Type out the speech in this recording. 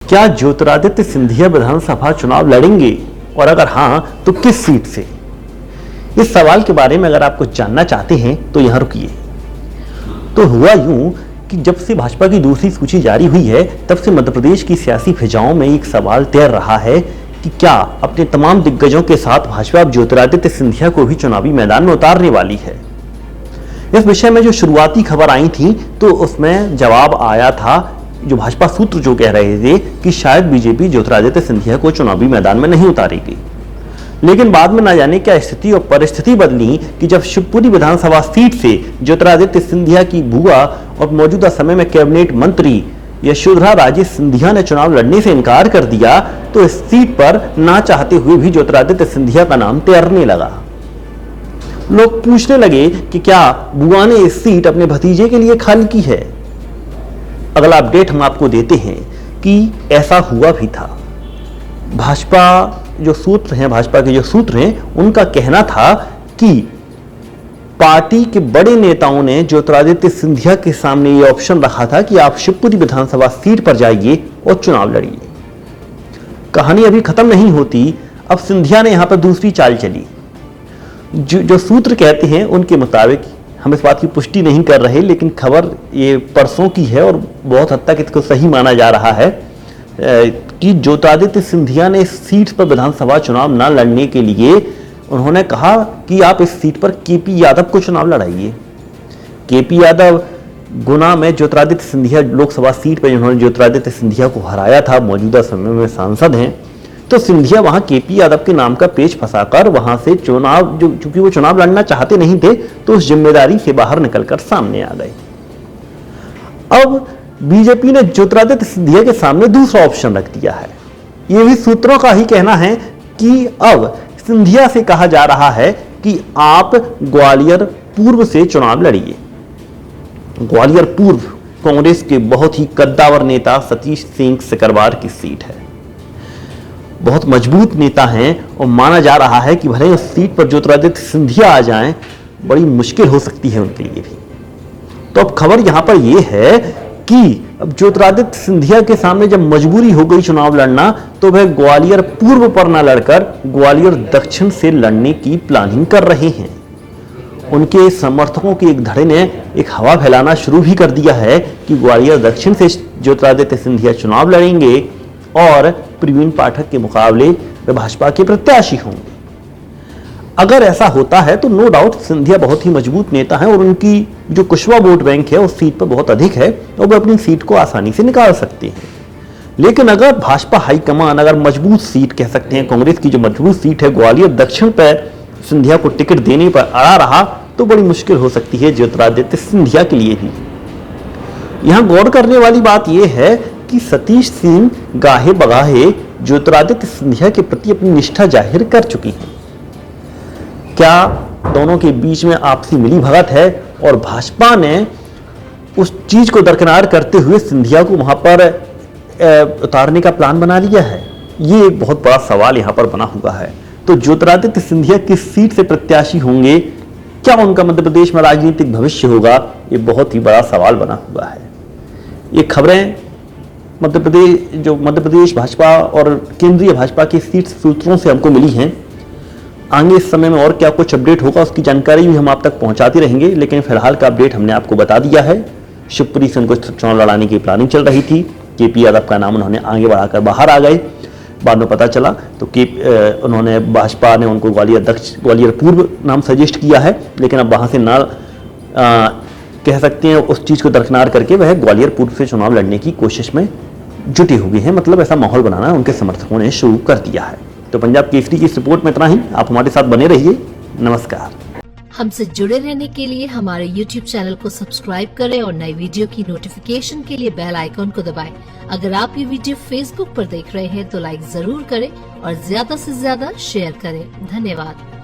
क्या ज्योतिरादित्य सिंधिया विधानसभा चुनाव लड़ेंगे और अगर हां तो किस सीट से? इस सवाल के बारे में अगर आप कुछ जानना चाहते हैं तो यहां रुकिए। तो हुआ यूं कि जब से भाजपा की दूसरी सूची जारी हुई है तब से मध्य प्रदेश की सियासी फिजाओं में एक सवाल तैर रहा है कि क्या अपने तमाम दिग्गजों के साथ भाजपा अब ज्योतिरादित्य सिंधिया को भी चुनावी मैदान में उतारने वाली है। इस विषय में जो शुरुआती खबर आई थी तो उसमें जवाब आया था, जो भाजपा सूत्र जो कह रहे थे कि शायद बीजेपी ज्योतिरादित्य सिंधिया को चुनावी मैदान में नहीं उतारेगी। लेकिन बाद में ना जाने क्या स्थिति और परिस्थिति बदली कि जब शिवपुरी विधानसभा सीट से ज्योतिरादित्य सिंधिया की बुआ और मौजूदा समय में कैबिनेट मंत्री यशोधरा राजे सिंधिया ने चुनाव लड़ने से इनकार कर दिया तो इस सीट पर ना चाहते हुए भी ज्योतिरादित्य सिंधिया का नाम तैरने लगा। लोग पूछने लगे कि क्या बुआ ने इस सीट अपने भतीजे के लिए खाली की है। अगला अपडेट हम आपको देते हैं कि ऐसा हुआ भी था। भाजपा के जो सूत्र हैं उनका कहना था कि पार्टी के बड़े नेताओं ने ज्योतिरादित्य सिंधिया के सामने ये ऑप्शन रखा था कि आप शिवपुरी विधानसभा सीट पर जाइए और चुनाव लड़िए। कहानी अभी खत्म नहीं होती, अब सिंधिया ने यहां पर दूसरी चाल चली। जो सूत्र कहते हैं उनके मुताबिक, हम इस बात की पुष्टि नहीं कर रहे लेकिन खबर ये परसों की है और बहुत हद तक इसको सही माना जा रहा है कि ज्योतिरादित्य सिंधिया ने इस सीट पर विधानसभा चुनाव न लड़ने के लिए उन्होंने कहा कि आप इस सीट पर केपी यादव को चुनाव लड़ाइए। केपी यादव गुना में ज्योतिरादित्य सिंधिया लोकसभा सीट पर जिन्होंने ज्योतिरादित्य सिंधिया को हराया था, मौजूदा समय में सांसद हैं, तो सिंधिया वहां केपी यादव के नाम का पेच फंसाकर वहां से चुनाव, जो चूंकि वो चुनाव लड़ना चाहते नहीं थे तो उस जिम्मेदारी से बाहर निकलकर सामने आ गए। अब बीजेपी ने ज्योतिरादित्य सिंधिया के सामने दूसरा ऑप्शन रख दिया है। ये भी सूत्रों का ही कहना है कि अब सिंधिया से कहा जा रहा है कि आप ग्वालियर पूर्व से चुनाव लड़िए। ग्वालियर पूर्व कांग्रेस के बहुत ही कद्दावर नेता सतीश सिंह सिकरवार की सीट है। बहुत मजबूत नेता हैं और माना जा रहा है कि भले उस सीट पर ज्योतिरादित्य सिंधिया आ जाएं, बड़ी मुश्किल हो सकती है उनके लिए भी। तो अब खबर यहां पर यह है कि अब ज्योतिरादित्य सिंधिया के सामने जब मजबूरी हो गई चुनाव लड़ना तो वह ग्वालियर पूर्व पर न लड़कर ग्वालियर दक्षिण से लड़ने की प्लानिंग कर रहे हैं। उनके समर्थकों के एक धड़े ने एक हवा फैलाना शुरू भी कर दिया है कि ग्वालियर दक्षिण से ज्योतिरादित्य सिंधिया चुनाव लड़ेंगे और प्रवीण पाठक के मुकाबले वे भाजपा के प्रत्याशी होंगे। अगर ऐसा होता है तो नो डाउट सिंधिया बहुत ही मजबूत नेता हैं और उनकी जो कुशवा वोट बैंक है उस सीट पर बहुत अधिक है और वे अपनी सीट को आसानी से निकाल सकते हैं। लेकिन अगर भाजपा हाईकमान अगर मजबूत सीट कह सकते हैं, कांग्रेस की जो मजबूत सीट है ग्वालियर दक्षिण पर सिंधिया को टिकट देने पर अड़ा रहा तो बड़ी मुश्किल हो सकती है ज्योतिरादित्य सिंधिया के लिए भी। यहां गौर करने वाली बात यह है कि सतीश सिंह गाहे बगाहे ज्योतिरादित्य सिंधिया के प्रति अपनी निष्ठा जाहिर कर चुकी हैं। क्या दोनों के बीच में आपसी मिलीभगत है और भाजपा ने उस चीज को दरकिनार करते हुए सिंधिया को वहां पर उतारने का प्लान बना लिया है? ये एक बहुत बड़ा सवाल यहां पर बना हुआ है। तो ज्योतिरादित्य सिंधिया किस सीट से प्रत्याशी होंगे, क्या उनका मध्य प्रदेश में राजनीतिक भविष्य होगा, ये बहुत ही बड़ा सवाल बना हुआ है। ये खबरें मध्य प्रदेश भाजपा और केंद्रीय भाजपा के सीट सूत्रों से हमको मिली हैं। आगे इस समय में और क्या कुछ अपडेट होगा उसकी जानकारी भी हम आप तक पहुंचाते रहेंगे, लेकिन फिलहाल का अपडेट हमने आपको बता दिया है। शिवपुरी से उनको चुनाव लड़ाने की प्लानिंग चल रही थी। केपी यादव का नाम उन्होंने आगे बढ़ाकर बाहर आ गए, बाद में पता चला तो उन्होंने भाजपा ने उनको ग्वालियर पूर्व नाम सजेस्ट किया है, लेकिन अब वहां से ना कह सकते हैं उस चीज को दरकिनार करके वह ग्वालियर पूर्व से चुनाव लड़ने की कोशिश में जुटे हुए हैं। मतलब ऐसा माहौल बनाना उनके समर्थकों ने शुरू कर दिया है। तो पंजाब केसरी की इस रिपोर्ट में इतना ही। आप हमारे साथ बने रहिए। नमस्कार। हमसे जुड़े रहने के लिए हमारे YouTube चैनल को सब्सक्राइब करें और नई वीडियो की नोटिफिकेशन के लिए बेल आइकॉन को दबाएं। अगर आप ये वीडियो Facebook पर देख रहे हैं तो लाइक जरूर करें और ज्यादा से ज्यादा शेयर करें। धन्यवाद।